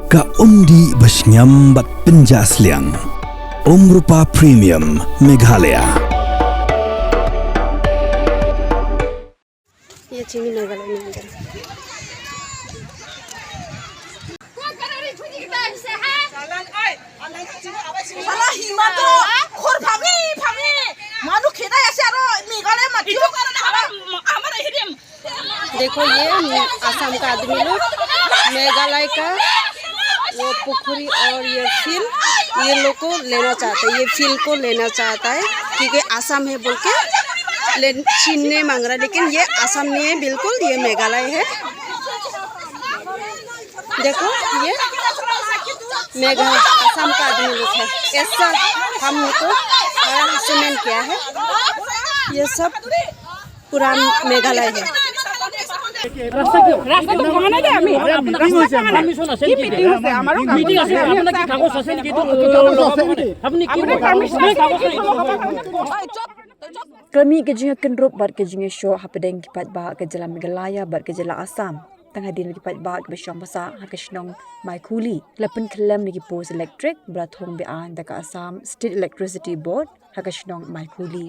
Ka undi basnyam bat penjasliang. Rupa Premium Meghalaya. ये चीनी मेघालय में है। देखो ये आसाम का आदमी लोग मेघालय का वो पुखरी और ये फील ये लोग को लेना चाहता है, ये फील को लेना चाहता है क्योंकि आसाम है बोल के छीनने मांग रहा है, लेकिन ये आसाम नहीं है बिल्कुल, ये मेघालय है। देखो ये मेघालय आसाम का आदमी लोग है, ऐसा हम लोग को सीमेंट किया है, ये सब पूरा मेघालय है। रास्ता तो कहाँ नहीं गया हमें रास्ता कहाँ नहीं सुना सेल की हमारा मीटिंग আছে আমরা কি কাগজ আছে নাকি তো আপনি কি permission Kami kerja kenrup bar kerja show hapedeng kipat ba ke jalan Meghalaya bar ke jalan Assam tengah din kipat ba ke besyong basa hakashnong mai kuli lapen kelem ni post electric brathong be an da Assam State Electricity Board hakashnong mai kuli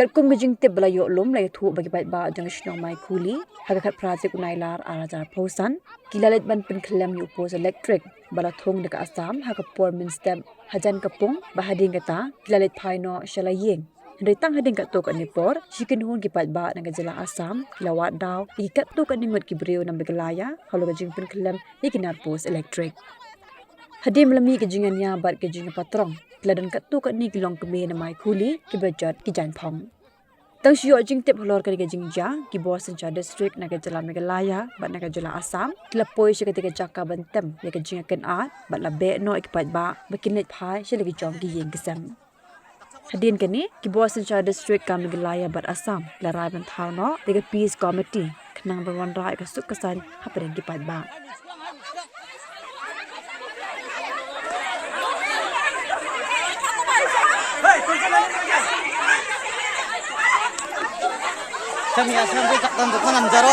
Kalkum gejing tip bala yo lom la thu bagi pat ba jang shnong mai kuli hakakat project unailar arajar posan kilalet ban pen kelem yu post electric bala thong da Assam hakapor min step hajan kapung bahading kata kilalet phaino shalayeng Retang hading kat tok anipor chicken hun kipat ba nang jala Assam lawat daw ikat tok aningot kibreo nang Meghalaya halo gajing pen kelem ikinat post electric hadim lami gajingan ya bat gajing patrong ladan kat tok ni kilong keme na mai kuli kibajat kijan phong tang shio jing tip holor ka gajing ja ki bosan cha district nang jala Meghalaya bat nang jala Assam klapoi shi ketika jaka bantem ya gajing ken at bat la be no ikipat ba bakinet phai shi lagi jong ki yeng kesam Hadin kini kibuasan cha district ka Meghalaya bat Assam larai ban thau no dega peace committee khnang ban rai ka suk kasan hapren ki pat ba Kami asam ko takdan dukanan jaro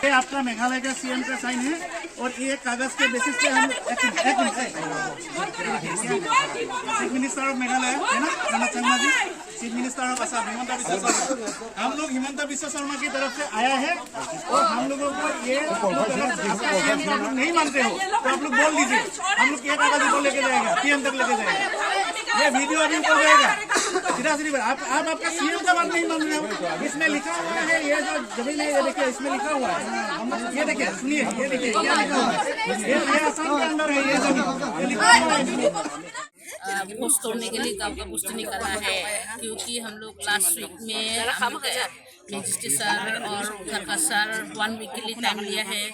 ये आपका मेघालय का CM का sign है और ये कागज के basis पे हम चीफ मिनिस्टर ऑफ मेघालय है ना Rana Sharma ji, chief minister of Assam Himanta Biswa Sharma, हम लोग हिमंता बिस्वा शर्मा की तरफ से आया है और हम लोगों को ये सीएम को आप लोग नहीं मानते हो तो आप लोग बोल दीजिए, हम लोग ये कागज ऊपर लेके जाएगा पीएम तक लेके जाएगा, ये वीडियो अभी ऊपर जाएगा सीधा सीधी बात। आप आपका सीएम का बात नहीं मान रहे हो, इसमें लिखा हुआ है ये जो जमीन है ये देखिए इसमें लिखा हुआ है, ये देखिए सुनिए ये देखिए क्या लिखा हुआ है, ये आसाम के अंदर है ये जमीन ये लिखा हुआ है। पोस्ट तोड़ने के लिए गांव का पोस्ट निकाला है क्योंकि हम लोग लास्ट वीक में मजिस्ट्रेट सर और उधर का सर 1 वीक के लिए टाइम लिया है,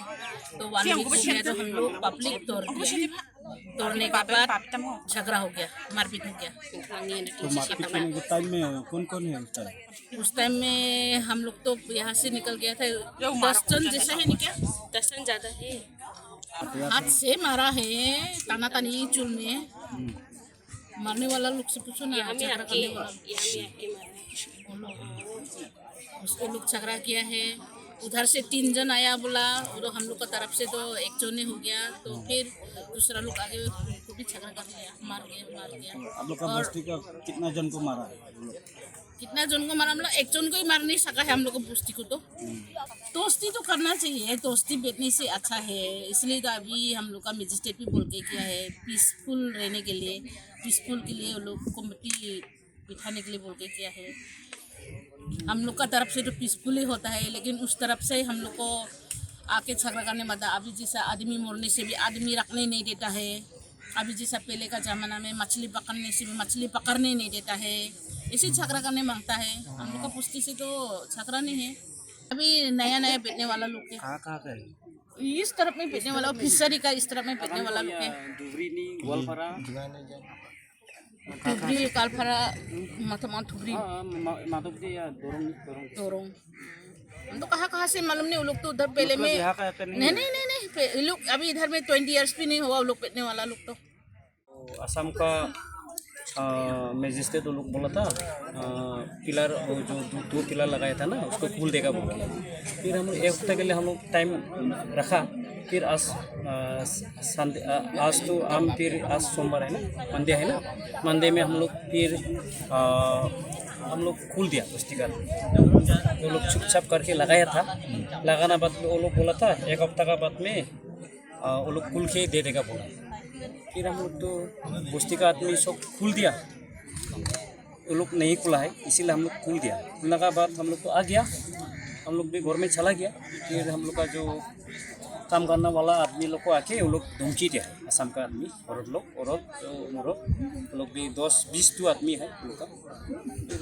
तो 1 वीक हो गया तो हम लोग पब्लिक तोड़ने के बाद झगड़ा हो गया, मारपीट हो गया। टाइम में कौन कौन है उस टाइम में हम लोग तो यहाँ से निकल गया था 10 जन जैसा है क्या 10 जन ज़्यादा है, हाथ से मारा है ताना तानी चूल में मारने वाला लोग से पूछो ना, झगड़ा करने वाला उसको लोग झगड़ा किया है, उधर से 3 जन आया बोला तो हम लोग का तरफ से तो 1 जन हो गया, तो फिर दूसरा लोग आगे को भी झगड़ा कर लिया, मार गया। आप लोग का बस्ती का कितना जन को मारा है? कितना जन को मारा, हम लोग 1 जन को ही मार नहीं सका है हम लोग को बस्ती को, तो दोस्ती तो करना चाहिए, दोस्ती बैठने से अच्छा है, इसलिए तो अभी हम लोग का मजिस्ट्रेट भी बोल के किया है पीसफुल रहने के लिए, पीसफुल के लिए वो लोग कमेटी बिठाने के लिए बोल के किया है। हम लोग का तरफ से तो पीसफुल ही होता है, लेकिन उस तरफ से हम लोग को आके झगड़ा करने मतलब अभी जैसा आदमी मरने से भी आदमी रखने नहीं देता है, अभी जैसा पहले का ज़माना में मछली पकड़ने से भी मछली पकड़ने नहीं देता है, इसी छकरा करने मांगता है। हम लोग का पुष्टि से तो छकरा नहीं है। अभी नया नया बेचने वाला लोग है, कहाँ का है? इस तरफ में बेचने वाला, फिशरी का इस तरफ में बेचने वाला लोग है। धुबरी गोलपारा धुबरी कालफरा माथमा धुबरी माधवपुर या दोरों। हम तो कहाँ से मालूम नहीं। वो लोग तो उधर पहले में नहीं ये लोग अभी इधर में 20 इयर्स भी नहीं हुआ वो लोग बेचने वाला लोग तो। असम का मैजिस्ट्रेट लोग बोला था पिलर जो दो पिलर लगाया था ना उसको खोल देगा बोल के। फिर हम एक हफ्ते के लिए हम लोग टाइम रखा। फिर आज तो फिर आज सोमवार है ना, मंडे है ना, मंडे में हम लोग फिर हम लोग खोल दिया पुस्तिका। वो लोग चुपचाप करके लगाया था। लगाना बाद वो लोग बोला था एक हफ्ता का बाद में वो लोग खोल के दे देगा बोला। फिर हम लोग तो पुस्तिका आदमी सब खोल दिया। वो लोग नहीं खुला है इसीलिए हम लोग खोल दिया। खुलने का बाद हम लोग तो आ गया, हम लोग भी घर में चला गया। फिर हम लोग का जो काम करने वाला आदमी लोग को आके वो लोग धमकी दिया। असम का आदमी औरत वो लोग भी 10-20 तो आदमी है हम लोग का। फिर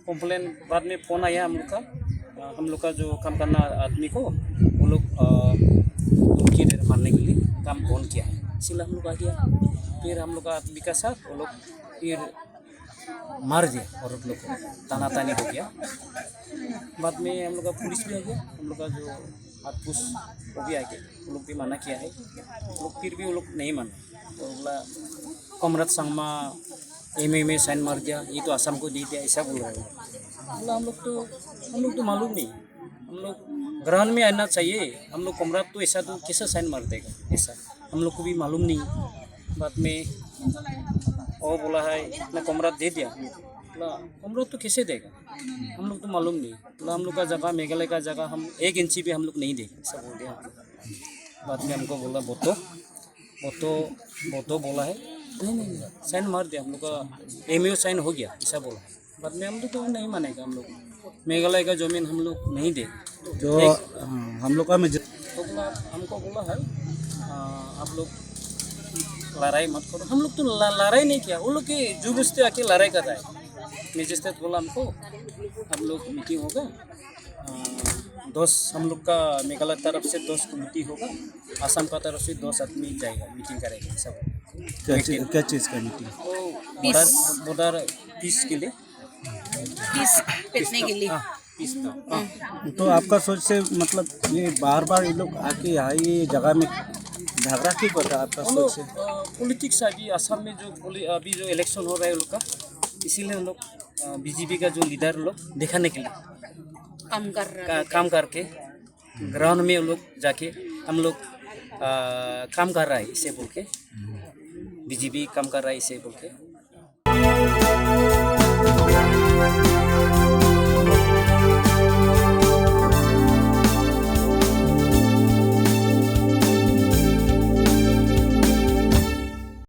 कंप्लेन बाद में फ़ोन आया हम लोग का जो काम करना आदमी को वो लोग धमकी दे मारने के लिए काम बंद किया है। इसलिए हम लोग आ गया। फिर हम लोग का आदमी का साथ वो लोग फिर मार दिया औरत लोग को, ताना तानी हो गया। बाद में हम लोग का पुलिस भी आ गया, हम लोग का जो हाथपूस वो भी आ गया। वो लोग भी मना किया है, वो लोग फिर भी वो लोग नहीं माना। तो बोला कमरत संगमा एम साइन मार दिया, ये तो असम को दे दिया ऐसा बोल रहा है। बोला हम लोग तो मालूम नहीं, हम लोग ग्रहण में आना चाहिए। हम लोग कमरत तो ऐसा तो कैसे साइन मार देगा, ऐसा हम लोग को भी मालूम नहीं। बाद में वो बोला है ना कमरत दे दिया। बोला कमरत तो कैसे देगा, हम लोग तो मालूम नहीं। बोला हम लोग का जगह मेघालय का जगह हम 1 इंची भी हम लोग नहीं देंगे ऐसा बोल दिया। बाद में हमको बोला बोतो बोला है नहीं साइन मार दिया। हम लोग का एमओ साइन हो गया ऐसा बोला। बाद में हम लोग तो नहीं मानेगा, हम लोग मेघालय का ज़मीन हम लोग नहीं देंगे। जो हम लोग का तो बोला हमको बोला है आप लोग लड़ाई मत करो। हम लोग तो लड़ाई नहीं किया, वो लोग के जो बस्ते आके लड़ाई कर रहा है। मैजिस्ट्रेट बोला हमको हम लोग मीटिंग होगा 10 हम लोग का मेघालय तरफ से 10 को मीटिंग होगा, असम का तरफ से 10 आदमी जाएगा मीटिंग करेगा सब। क्या चीज़ का मीटिंग? बॉर्डर पीस के लिए, पीस बेचने के लिए। पीस का। तो आपका सोच से मतलब ये बार ये लोग आके यहाँ ये जगह में झगड़ा क्यों करता है आपका सोच से? पॉलिटिक्स अभी असम में जो अभी जो इलेक्शन हो रहा है लोग का, इसीलिए हम लोग बीजेपी का जो लीडर लोग दिखाने के लिए काम करके ग्राउंड में लोग जाके हम लोग काम कर रहा है इसे बोल के, बीजेपी काम कर रहा है इसे बोल के।